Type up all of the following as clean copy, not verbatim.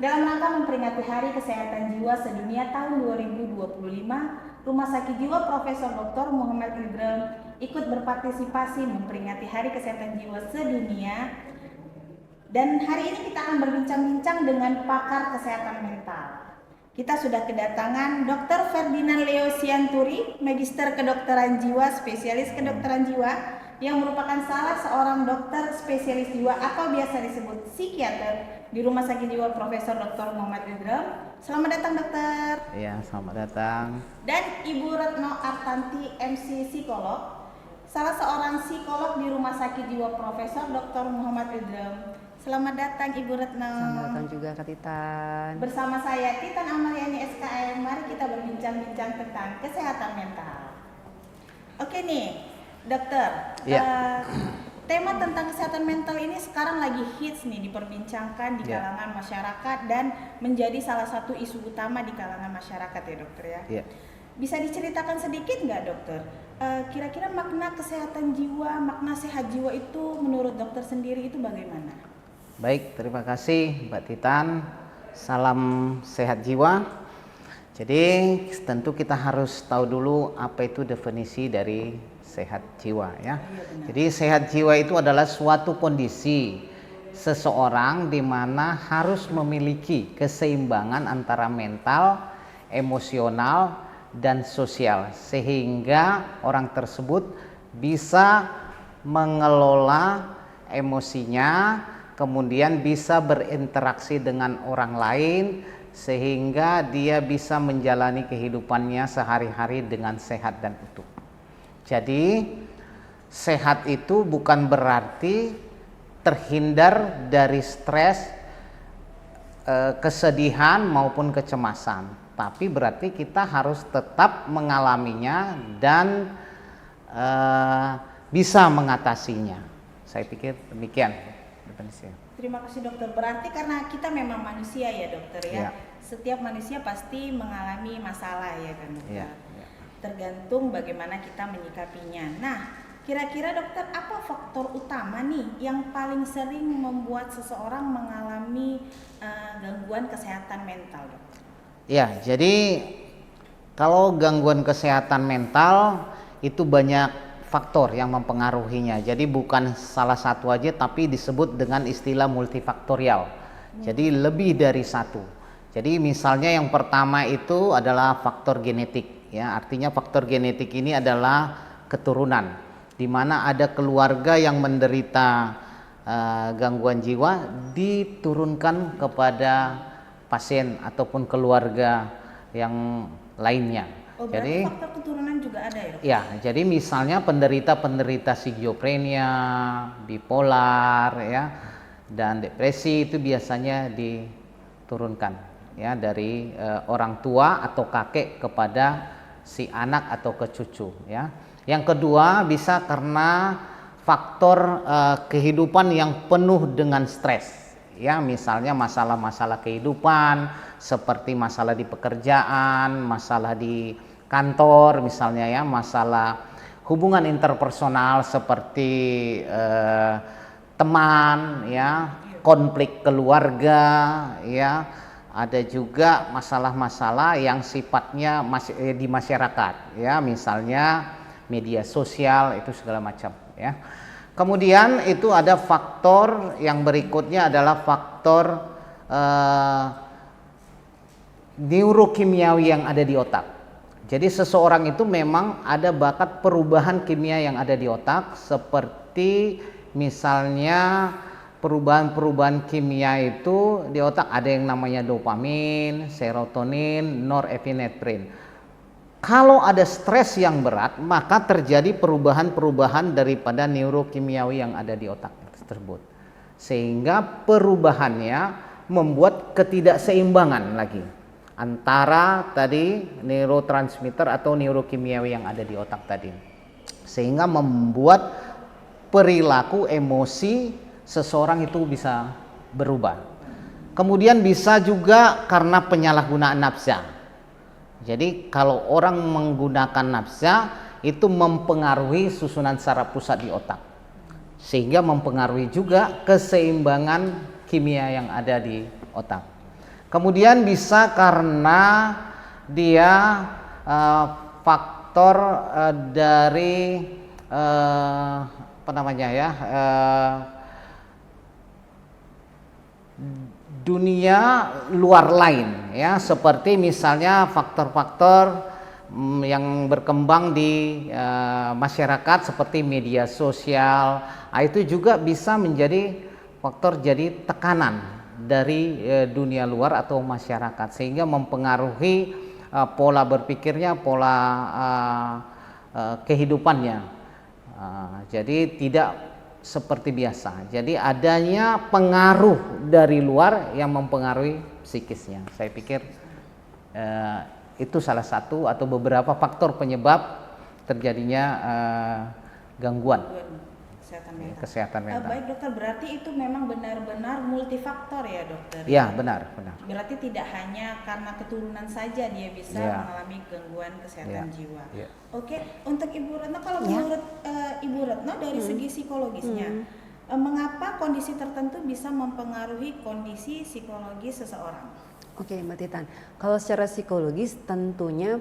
Dalam rangka memperingati Hari Kesehatan Jiwa Sedunia tahun 2025, Rumah Sakit Jiwa Profesor Dr. Muhammad Idrem ikut berpartisipasi memperingati Hari Kesehatan Jiwa Sedunia. Dan hari ini kita akan berbincang-bincang dengan pakar kesehatan mental. Kita sudah kedatangan Dr. Ferdinand Leo Sianturi, Magister Kedokteran Jiwa, Spesialis Kedokteran Jiwa, yang merupakan salah seorang dokter spesialis jiwa atau biasa disebut psikiater di Rumah Sakit Jiwa Profesor Dr. Muhammad Idrem. Selamat datang, dokter. Ya, selamat datang. Dan Ibu Retno Artanti, MC Psikolog, salah seorang psikolog di Rumah Sakit Jiwa Profesor Dr. Muhammad Idrem. Selamat datang, Ibu Retno. Selamat datang juga, Kak Titan. Bersama saya Titan Amaliani SKM, mari kita berbincang-bincang tentang kesehatan mental. Oke nih, dokter. Ya. Tema tentang kesehatan mental ini sekarang lagi hits nih, diperbincangkan di kalangan masyarakat dan menjadi salah satu isu utama di kalangan masyarakat ya, dokter ya. Bisa diceritakan sedikit nggak, dokter? Kira-kira makna kesehatan jiwa, makna sehat jiwa itu menurut dokter sendiri itu bagaimana? Baik, terima kasih Mbak Titan. Salam sehat jiwa. Jadi tentu kita harus tahu dulu apa itu definisi dari sehat jiwa ya. Jadi sehat jiwa itu adalah suatu kondisi seseorang di mana harus memiliki keseimbangan antara mental, emosional, dan sosial sehingga orang tersebut bisa mengelola emosinya, kemudian bisa berinteraksi dengan orang lain sehingga dia bisa menjalani kehidupannya sehari-hari dengan sehat dan utuh. Jadi sehat itu bukan berarti terhindar dari stres, kesedihan maupun kecemasan, tapi berarti kita harus tetap mengalaminya dan bisa mengatasinya. Saya pikir demikian. Terima kasih, dokter. Berarti karena kita memang manusia ya, dokter ya. Setiap manusia pasti mengalami masalah ya kan, dokter. Tergantung bagaimana kita menyikapinya. Nah, kira-kira dokter, apa faktor utama nih yang paling sering membuat seseorang mengalami gangguan kesehatan mental, dokter? Ya, jadi kalau gangguan kesehatan mental itu banyak faktor yang mempengaruhinya. Jadi bukan salah satu aja, tapi disebut dengan istilah multifaktorial. Jadi lebih dari satu. Jadi misalnya yang pertama itu adalah faktor genetik. Ya, artinya faktor genetik ini adalah keturunan, di mana ada keluarga yang menderita gangguan jiwa diturunkan kepada pasien ataupun keluarga yang lainnya. Jadi faktor keturunan juga ada ya? Ya, jadi misalnya penderita skizofrenia, bipolar ya, dan depresi itu biasanya diturunkan ya dari orang tua atau kakek kepada si anak atau ke cucu ya. Yang kedua bisa karena faktor kehidupan yang penuh dengan stres ya, misalnya masalah-masalah kehidupan seperti masalah di pekerjaan, masalah di kantor misalnya ya, masalah hubungan interpersonal seperti teman ya, konflik keluarga ya, ada juga masalah-masalah yang sifatnya di masyarakat ya, misalnya media sosial itu segala macam ya. Kemudian itu ada faktor yang berikutnya adalah faktor neurokimiawi yang ada di otak. Jadi seseorang itu memang ada bakat perubahan kimia yang ada di otak, seperti misalnya perubahan-perubahan kimia itu di otak ada yang namanya dopamin, serotonin, norepinefrin. Kalau ada stres yang berat, maka terjadi perubahan-perubahan daripada neurokimiawi yang ada di otak tersebut. Sehingga perubahannya membuat ketidakseimbangan lagi antara tadi neurotransmitter atau neurokimiawi yang ada di otak tadi. Sehingga membuat perilaku emosi seseorang itu bisa berubah. Kemudian bisa juga karena penyalahgunaan nafsa. Jadi kalau orang menggunakan nafsa itu mempengaruhi susunan saraf pusat di otak, sehingga mempengaruhi juga keseimbangan kimia yang ada di otak. Kemudian bisa karena dia faktor dari apa namanya ya, dunia luar lain ya, seperti misalnya faktor-faktor yang berkembang di masyarakat seperti media sosial. Itu juga bisa menjadi faktor jadi tekanan dari dunia luar atau masyarakat, sehingga mempengaruhi pola berpikirnya, pola kehidupannya. Jadi tidak seperti biasa. Jadi adanya pengaruh dari luar yang mempengaruhi psikisnya. Saya pikir itu salah satu atau beberapa faktor penyebab terjadinya gangguan kesehatan mental. Baik dokter, berarti itu memang benar-benar multifaktor ya dokter? Ya, benar. Berarti tidak hanya karena keturunan saja dia bisa mengalami gangguan kesehatan jiwa. Oke, untuk Ibu Retno, kalau menurut Ibu Retno dari segi psikologisnya, mengapa kondisi tertentu bisa mempengaruhi kondisi psikologis seseorang? Oke, Mbak Titan, kalau secara psikologis tentunya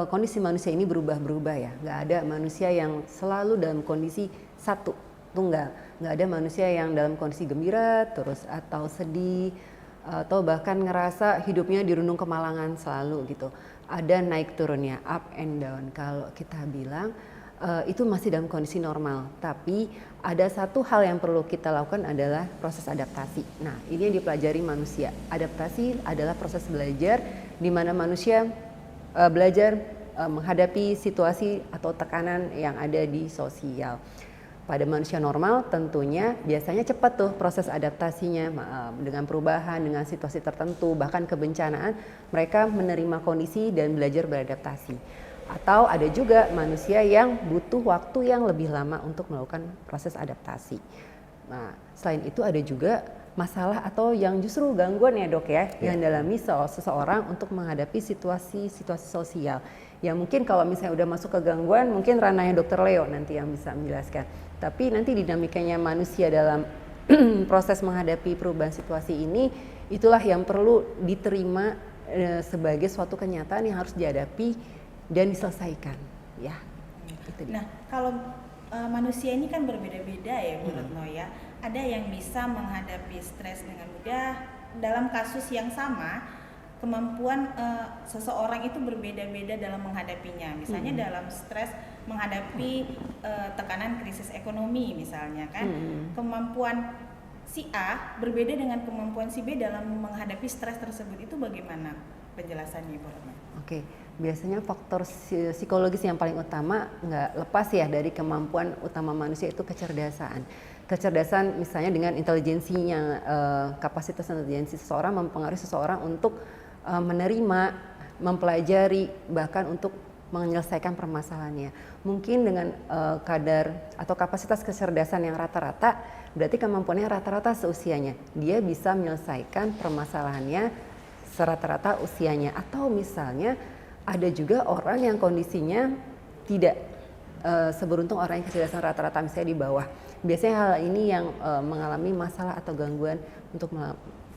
kondisi manusia ini berubah-berubah ya. Nggak ada manusia yang selalu dalam kondisi satu, tuh nggak ada manusia yang dalam kondisi gembira terus atau sedih atau bahkan ngerasa hidupnya dirundung kemalangan selalu gitu. Ada naik turunnya, up and down. Kalau kita bilang itu masih dalam kondisi normal, tapi ada satu hal yang perlu kita lakukan adalah proses adaptasi. Nah, ini yang dipelajari manusia. Adaptasi adalah proses belajar di mana manusia belajar menghadapi situasi atau tekanan yang ada di sosial. Pada manusia normal tentunya biasanya cepat tuh proses adaptasinya dengan perubahan, dengan situasi tertentu, bahkan kebencanaan, mereka menerima kondisi dan belajar beradaptasi. Atau ada juga manusia yang butuh waktu yang lebih lama untuk melakukan proses adaptasi. Nah, selain itu ada juga masalah atau yang justru gangguan ya dok ya, yang dialami seseorang untuk menghadapi situasi sosial. Yang mungkin kalau misalnya udah masuk ke gangguan, mungkin ranahnya dokter Leo nanti yang bisa menjelaskan. Tapi nanti dinamikanya manusia dalam proses menghadapi perubahan situasi ini, itulah yang perlu diterima sebagai suatu kenyataan yang harus dihadapi dan diselesaikan. Ya. Itu dia. Nah, kalau manusia ini kan berbeda-beda ya Bu Retno ya. Ada yang bisa menghadapi stres dengan mudah. Dalam kasus yang sama, kemampuan seseorang itu berbeda-beda dalam menghadapinya. Misalnya dalam stres menghadapi tekanan krisis ekonomi misalnya kan. Kemampuan si A berbeda dengan kemampuan si B dalam menghadapi stres tersebut. Itu bagaimana penjelasannya Bu Retno? Oke, biasanya faktor psikologis yang paling utama nggak lepas ya dari kemampuan utama manusia itu kecerdasan. Kecerdasan misalnya dengan intelijensinya, kapasitas intelijensi seseorang mempengaruhi seseorang untuk menerima, mempelajari, bahkan untuk menyelesaikan permasalahannya. Mungkin dengan kadar atau kapasitas kecerdasan yang rata-rata, berarti kemampuannya rata-rata seusianya. Dia bisa menyelesaikan permasalahannya serata-rata usianya. Atau misalnya ada juga orang yang kondisinya tidak seberuntung orang yang kecerdasan rata-rata misalnya di bawah. Biasanya hal ini yang mengalami masalah atau gangguan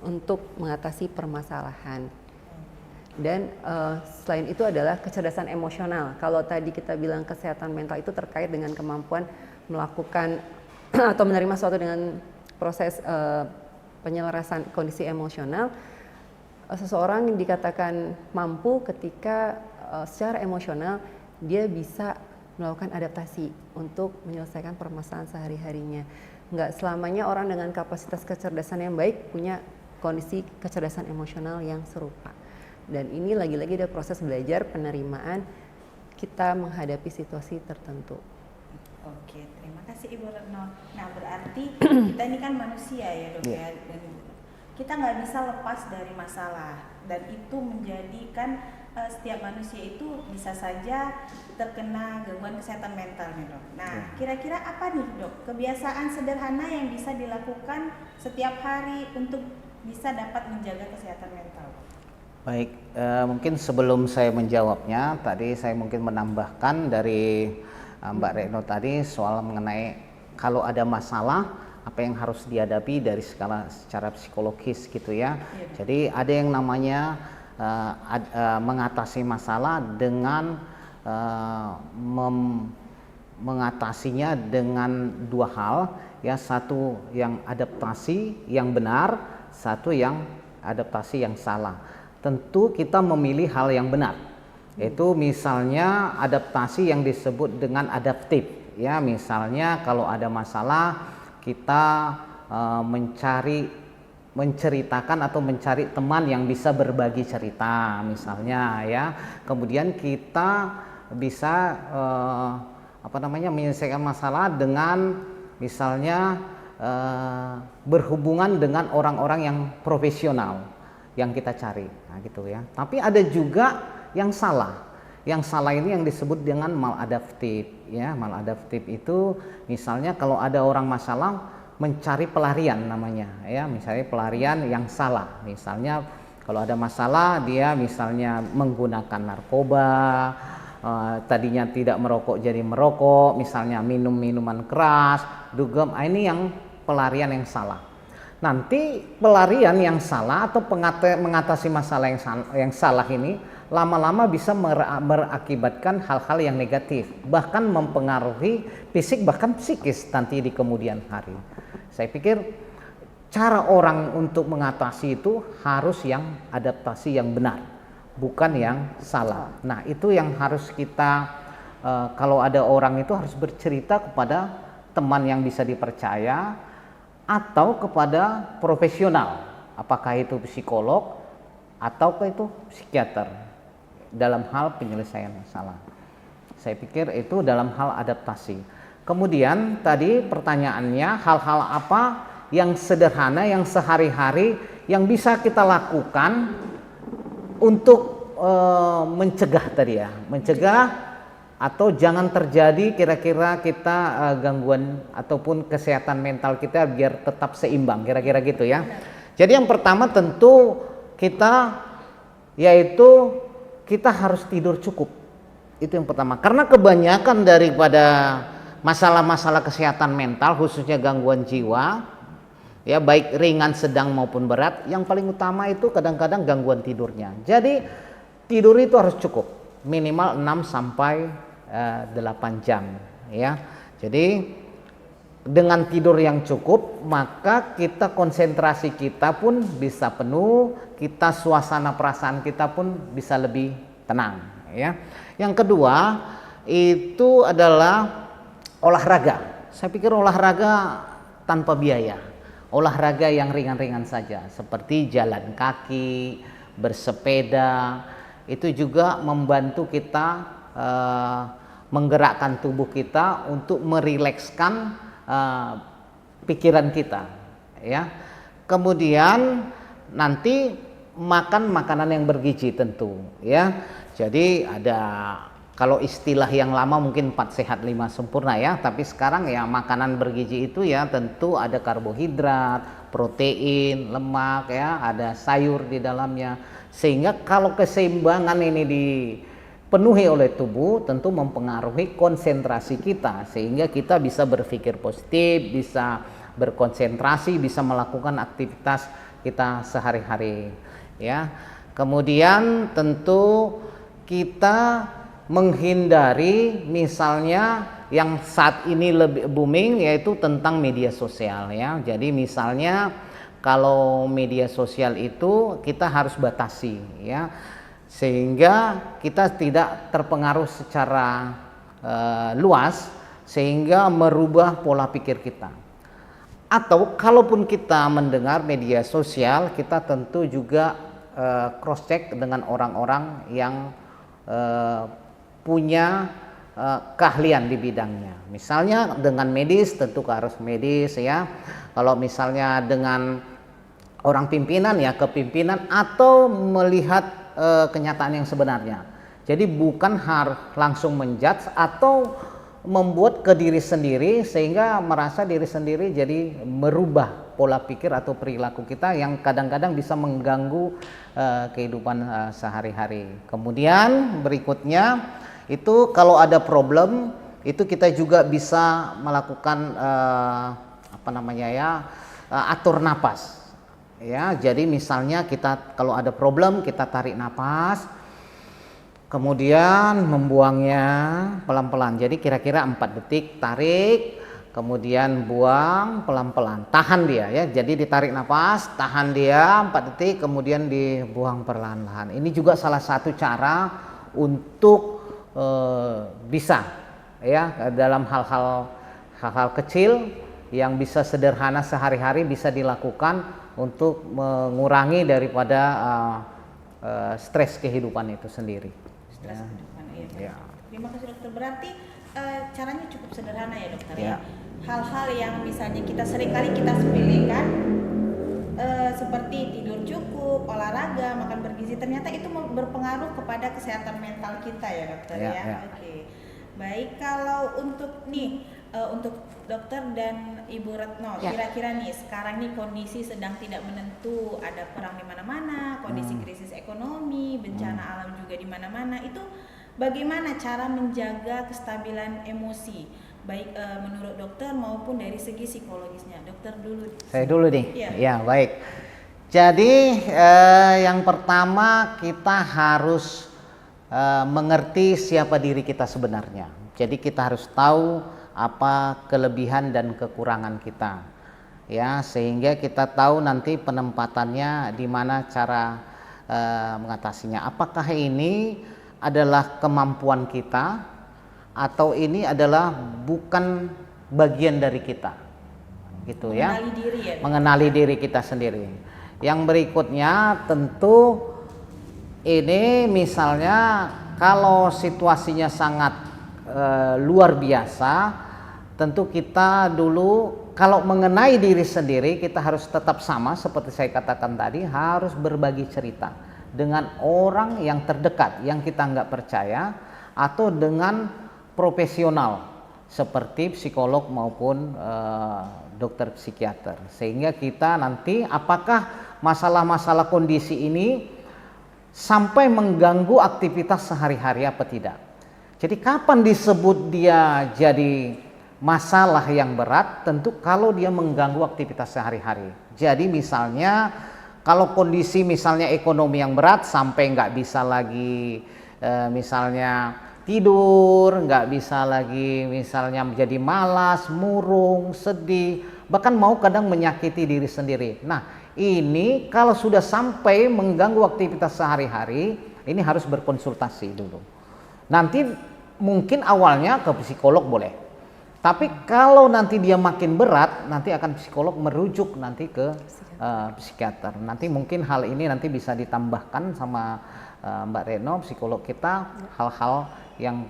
untuk mengatasi permasalahan. Dan selain itu adalah kecerdasan emosional. Kalau tadi kita bilang kesehatan mental itu terkait dengan kemampuan melakukan atau menerima sesuatu dengan proses penyelarasan kondisi emosional, seseorang dikatakan mampu ketika secara emosional dia bisa melakukan adaptasi untuk menyelesaikan permasalahan sehari-harinya. Nggak selamanya orang dengan kapasitas kecerdasan yang baik punya kondisi kecerdasan emosional yang serupa. Dan ini lagi-lagi ada proses belajar penerimaan kita menghadapi situasi tertentu. Oke, terima kasih Ibu Retno. Nah, berarti kita ini kan manusia ya dok ya, dan kita nggak bisa lepas dari masalah, dan itu menjadikan setiap manusia itu bisa saja terkena gangguan kesehatan mental nih dok. Nah, kira-kira apa nih dok kebiasaan sederhana yang bisa dilakukan setiap hari untuk bisa dapat menjaga kesehatan mental? Baik, mungkin sebelum saya menjawabnya, tadi saya mungkin menambahkan dari Mbak Retno tadi soal mengenai kalau ada masalah apa yang harus dihadapi dari secara psikologis gitu ya. Iya. Jadi ada yang namanya mengatasi masalah dengan mengatasinya dengan dua hal ya, satu yang adaptasi yang benar, satu yang adaptasi yang salah. Tentu kita memilih hal yang benar, yaitu misalnya adaptasi yang disebut dengan adaptif ya, misalnya kalau ada masalah kita menceritakan atau mencari teman yang bisa berbagi cerita misalnya ya, kemudian kita bisa menyelesaikan masalah dengan misalnya berhubungan dengan orang-orang yang profesional yang kita cari, nah gitu ya. Tapi ada juga yang salah. Yang salah ini yang disebut dengan maladaptif ya. Maladaptif itu misalnya kalau ada orang masalah mencari pelarian namanya ya, misalnya pelarian yang salah. Misalnya kalau ada masalah dia misalnya menggunakan narkoba, tadinya tidak merokok jadi merokok, misalnya minum minuman keras, dugem, ini yang pelarian yang salah. Nanti pelarian yang salah atau mengatasi masalah yang salah ini lama-lama bisa berakibatkan hal-hal yang negatif, bahkan mempengaruhi fisik bahkan psikis nanti di kemudian hari. Saya pikir cara orang untuk mengatasi itu harus yang adaptasi yang benar, bukan yang salah. Nah itu yang harus kita kalau ada orang itu harus bercerita kepada teman yang bisa dipercaya atau kepada profesional, apakah itu psikolog ataukah itu psikiater dalam hal penyelesaian masalah. Saya pikir itu dalam hal adaptasi. Kemudian tadi pertanyaannya, hal-hal apa yang sederhana yang sehari-hari yang bisa kita lakukan untuk mencegah tadi ya, mencegah atau jangan terjadi kira-kira kita gangguan ataupun kesehatan mental kita biar tetap seimbang, kira-kira gitu ya. Jadi yang pertama tentu kita yaitu kita harus tidur cukup. Itu yang pertama. Karena kebanyakan daripada masalah-masalah kesehatan mental khususnya gangguan jiwa ya, baik ringan, sedang maupun berat, yang paling utama itu kadang-kadang gangguan tidurnya. Jadi tidur itu harus cukup, minimal 6 sampai 8 jam ya. Jadi dengan tidur yang cukup maka kita konsentrasi kita pun bisa penuh, kita suasana perasaan kita pun bisa lebih tenang ya. Yang kedua itu adalah olahraga. Saya pikir olahraga tanpa biaya, olahraga yang ringan-ringan saja seperti jalan kaki, bersepeda, itu juga membantu kita menggerakkan tubuh kita untuk merilekskan pikiran kita ya. Kemudian nanti makan makanan yang bergizi tentu ya. Jadi ada, kalau istilah yang lama mungkin 4 sehat 5 sempurna ya, tapi sekarang ya makanan bergizi itu ya tentu ada karbohidrat, protein, lemak ya, ada sayur di dalamnya, sehingga kalau keseimbangan ini dipenuhi oleh tubuh tentu mempengaruhi konsentrasi kita, sehingga kita bisa berpikir positif, bisa berkonsentrasi, bisa melakukan aktivitas kita sehari-hari ya. Kemudian tentu kita menghindari misalnya yang saat ini lebih booming yaitu tentang media sosial ya. Jadi misalnya kalau media sosial itu kita harus batasi ya, sehingga kita tidak terpengaruh secara luas sehingga merubah pola pikir kita. Atau kalaupun kita mendengar media sosial, kita tentu juga cross check dengan orang-orang yang punya keahlian di bidangnya. Misalnya dengan medis tentu harus medis ya. Kalau misalnya dengan orang pimpinan ya kepimpinan, atau melihat kenyataan yang sebenarnya. Jadi bukan harus langsung menjudge atau membuat ke diri sendiri sehingga merasa diri sendiri jadi merubah pola pikir atau perilaku kita yang kadang-kadang bisa mengganggu kehidupan sehari-hari. Kemudian berikutnya itu kalau ada problem itu kita juga bisa melakukan apa namanya ya, atur napas. Ya, jadi misalnya kita kalau ada problem kita tarik napas, kemudian membuangnya pelan-pelan. Jadi kira-kira 4 detik tarik, kemudian buang pelan-pelan. Tahan dia ya. Jadi ditarik napas, tahan dia 4 detik, kemudian dibuang perlahan-lahan. Ini juga salah satu cara untuk bisa ya dalam hal-hal kecil yang bisa sederhana sehari-hari bisa dilakukan untuk mengurangi daripada stres kehidupan itu sendiri. Stres kehidupan, Ya. iya. Terima kasih dokter. Berarti caranya cukup sederhana ya dokter Ya. ya. Hal-hal yang misalnya kita seringkali kita sepelekan seperti tidur cukup, olahraga, makan bergizi, ternyata itu berpengaruh kepada kesehatan mental kita ya dokter Ya, ya. ya. Oke. Baik, kalau untuk nih untuk dokter dan Ibu Retno, Ya. kira-kira nih sekarang nih kondisi sedang tidak menentu, ada perang di mana-mana, kondisi krisis ekonomi, bencana alam juga di mana-mana. Itu bagaimana cara menjaga kestabilan emosi, baik menurut dokter maupun dari segi psikologisnya? Dokter dulu. Saya dulu nih. Iya. Ya, baik. Jadi yang pertama kita harus mengerti siapa diri kita sebenarnya. Jadi kita harus tahu apa kelebihan dan kekurangan kita. Ya, sehingga kita tahu nanti penempatannya di mana cara mengatasinya. Apakah ini adalah kemampuan kita atau ini adalah bukan bagian dari kita. Gitu ya. Mengenali diri ya. Mengenali diri kita sendiri. Yang berikutnya tentu ini misalnya kalau situasinya sangat luar biasa, tentu kita dulu kalau mengenai diri sendiri kita harus tetap sama seperti saya katakan tadi, harus berbagi cerita dengan orang yang terdekat yang kita nggak percaya atau dengan profesional seperti psikolog maupun dokter psikiater, sehingga kita nanti apakah masalah-masalah kondisi ini sampai mengganggu aktivitas sehari-hari apa tidak. Jadi kapan disebut dia jadi masalah yang berat? Tentu kalau dia mengganggu aktivitas sehari-hari. Jadi misalnya kalau kondisi misalnya ekonomi yang berat sampai nggak bisa lagi misalnya tidur, nggak bisa lagi misalnya menjadi malas, murung, sedih, bahkan mau kadang menyakiti diri sendiri. Nah, ini kalau sudah sampai mengganggu aktivitas sehari-hari, ini harus berkonsultasi dulu. Nanti mungkin awalnya ke psikolog boleh, tapi kalau nanti dia makin berat, nanti akan psikolog merujuk nanti ke psikiater. Nanti mungkin hal ini nanti bisa ditambahkan sama Mbak Retno, psikolog kita, hal-hal yang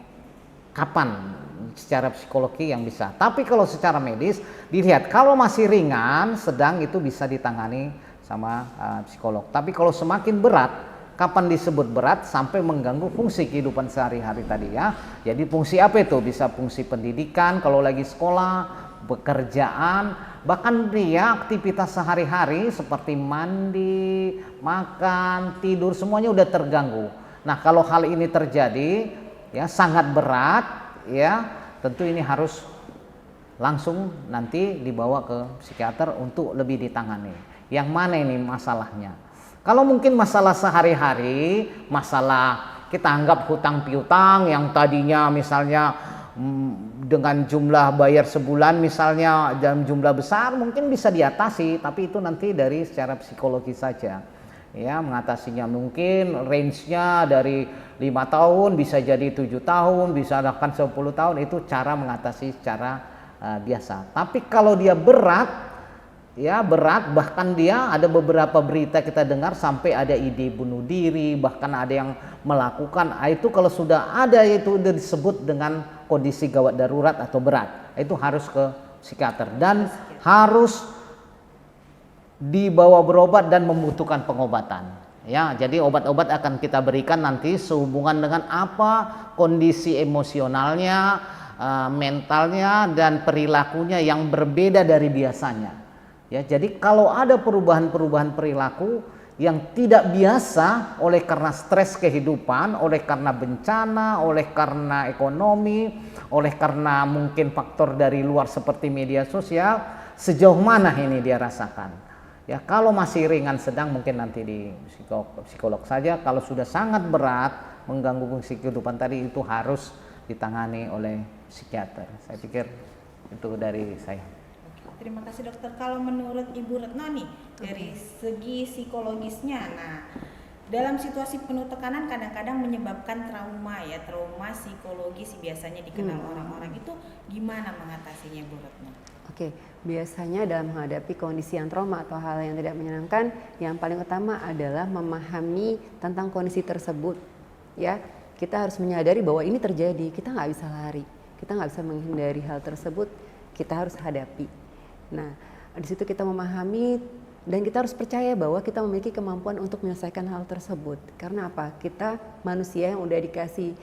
kapan secara psikologi yang bisa. Tapi kalau secara medis dilihat kalau masih ringan, sedang itu bisa ditangani sama psikolog. Tapi kalau semakin berat, kapan disebut berat? Sampai mengganggu fungsi kehidupan sehari-hari tadi ya. Jadi fungsi apa itu? Bisa fungsi pendidikan kalau lagi sekolah, pekerjaan, bahkan dia aktivitas sehari-hari seperti mandi, makan, tidur, semuanya udah terganggu. Nah, kalau hal ini terjadi ya sangat berat ya, tentu ini harus langsung nanti dibawa ke psikiater untuk lebih ditangani. Yang mana ini masalahnya? Kalau mungkin masalah sehari-hari, masalah kita anggap hutang piutang yang tadinya misalnya dengan jumlah bayar sebulan misalnya dalam jumlah besar mungkin bisa diatasi, tapi itu nanti dari secara psikologi saja. Ya, mengatasinya mungkin range-nya dari 5 tahun bisa jadi 7 tahun, bisa bahkan 10 tahun, itu cara mengatasi secara biasa. Tapi kalau dia berat, ya berat, bahkan dia ada beberapa berita kita dengar sampai ada ide bunuh diri, bahkan ada yang melakukan, itu kalau sudah ada itu disebut dengan kondisi gawat darurat atau berat, itu harus ke psikiater dan harus dibawa berobat dan membutuhkan pengobatan. Ya, jadi obat-obat akan kita berikan nanti sehubungan dengan apa kondisi emosionalnya, mentalnya dan perilakunya yang berbeda dari biasanya. Ya, jadi kalau ada perubahan-perubahan perilaku yang tidak biasa oleh karena stres kehidupan, oleh karena bencana, oleh karena ekonomi, oleh karena mungkin faktor dari luar seperti media sosial, sejauh mana ini dia rasakan. Ya, kalau masih ringan sedang mungkin nanti di psikolog saja, kalau sudah sangat berat mengganggu fungsi kehidupan tadi itu harus ditangani oleh psikiater. Saya pikir itu dari saya. Terima kasih dokter. Kalau menurut Ibu Retno nih, dari segi psikologisnya, nah dalam situasi penuh tekanan kadang-kadang menyebabkan trauma ya, trauma psikologis biasanya dikenal orang-orang itu gimana mengatasinya Bu Retno? Oke, biasanya dalam menghadapi kondisi yang trauma atau hal yang tidak menyenangkan, yang paling utama adalah memahami tentang kondisi tersebut. Ya, kita harus menyadari bahwa ini terjadi, kita nggak bisa lari, kita nggak bisa menghindari hal tersebut, kita harus hadapi. Nah, di situ kita memahami dan kita harus percaya bahwa kita memiliki kemampuan untuk menyelesaikan hal tersebut. Karena apa? Kita manusia yang udah dikasih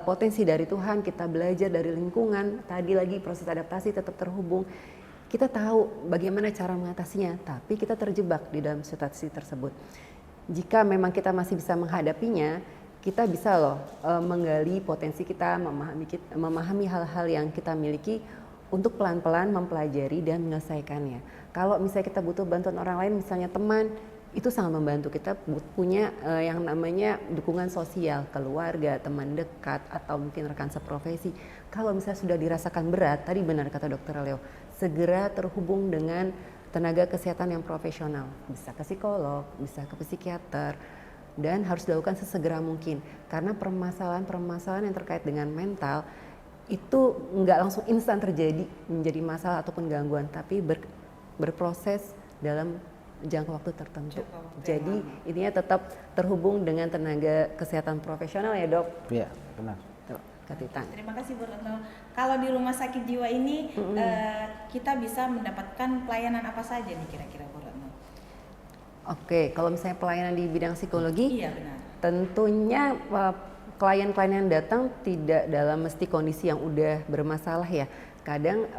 potensi dari Tuhan, kita belajar dari lingkungan, tadi lagi proses adaptasi tetap terhubung. Kita tahu bagaimana cara mengatasinya, tapi kita terjebak di dalam situasi tersebut. Jika memang kita masih bisa menghadapinya, kita bisa loh menggali potensi kita, memahami hal-hal yang kita miliki untuk pelan-pelan mempelajari dan menyelesaikannya. Kalau misalnya kita butuh bantuan orang lain, misalnya teman, itu sangat membantu. Kita punya yang namanya dukungan sosial, keluarga, teman dekat, atau mungkin rekan seprofesi. Kalau misalnya sudah dirasakan berat, tadi benar kata Dr. Leo, segera terhubung dengan tenaga kesehatan yang profesional. Bisa ke psikolog, bisa ke psikiater, dan harus dilakukan sesegera mungkin. Karena permasalahan-permasalahan yang terkait dengan mental, itu nggak langsung instan terjadi menjadi masalah ataupun gangguan, tapi berproses dalam jangka waktu tertentu. Jadi intinya tetap terhubung dengan tenaga kesehatan profesional ya dok. Iya benar. Kak Titan. Terima kasih Bu Retno. Kalau di rumah sakit jiwa ini kita bisa mendapatkan pelayanan apa saja nih kira-kira Bu Retno? Oke, kalau misalnya pelayanan di bidang psikologi, iya benar. Tentunya klien-klien yang datang tidak dalam mesti kondisi yang udah bermasalah ya. Kadang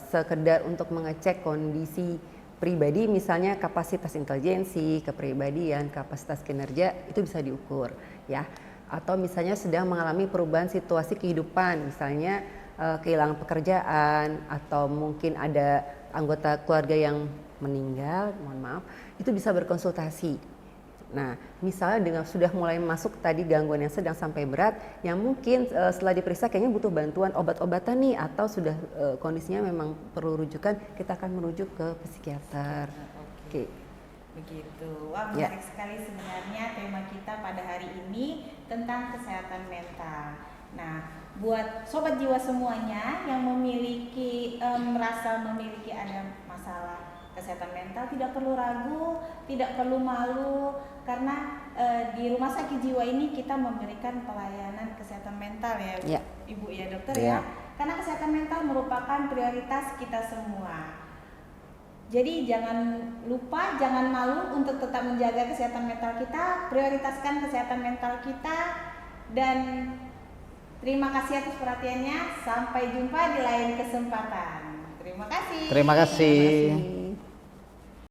sekedar untuk mengecek kondisi pribadi, misalnya kapasitas intelijensi, kepribadian, kapasitas kinerja, itu bisa diukur ya. Atau misalnya sedang mengalami perubahan situasi kehidupan, misalnya kehilangan pekerjaan atau mungkin ada anggota keluarga yang meninggal, mohon maaf, itu bisa berkonsultasi. Nah, misalnya dengan sudah mulai masuk tadi gangguan yang sedang sampai berat, yang mungkin setelah diperiksa kayaknya butuh bantuan obat-obatan nih, atau sudah kondisinya memang perlu rujukan, kita akan merujuk ke psikiater. Oke. Begitu. Wah, menarik sekali sebenarnya tema kita pada hari ini tentang kesehatan mental. Nah, buat sobat jiwa semuanya yang memiliki merasa memiliki ada masalah kesehatan mental, tidak perlu ragu, tidak perlu malu, karena di rumah sakit jiwa ini kita memberikan pelayanan kesehatan mental ya, Ibu ya dokter ya. Karena kesehatan mental merupakan prioritas kita semua. Jadi jangan lupa, jangan malu untuk tetap menjaga kesehatan mental kita, prioritaskan kesehatan mental kita, dan terima kasih atas perhatiannya. Sampai jumpa di lain kesempatan. Terima kasih. Terima kasih.